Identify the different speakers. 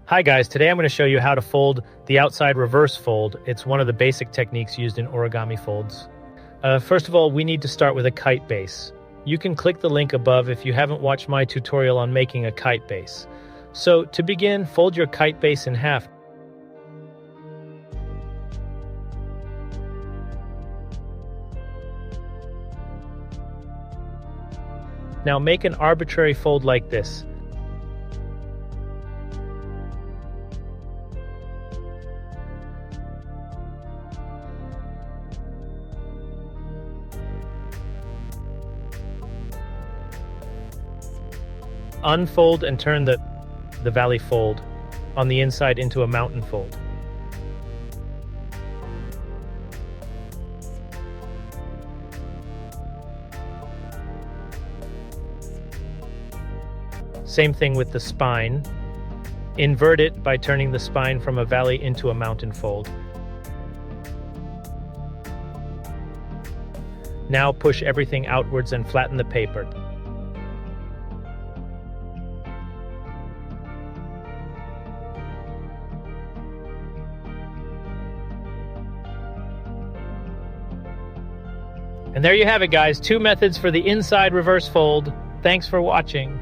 Speaker 1: Hi guys, today I'm going to show you how to fold the outside reverse fold. It's one of the basic techniques used in origami folds. First of all, we need to start with a kite base. You can click the link above if you haven't watched my tutorial on making a kite base. So to begin, fold your kite base in half. Now make an arbitrary fold like this. Unfold and turn the valley fold on the inside into a mountain fold. Same thing with the spine. Invert it by turning the spine from a valley into a mountain fold. Now push everything outwards and flatten the paper. And there you have it, guys. 2 methods for the inside reverse fold. Thanks for watching.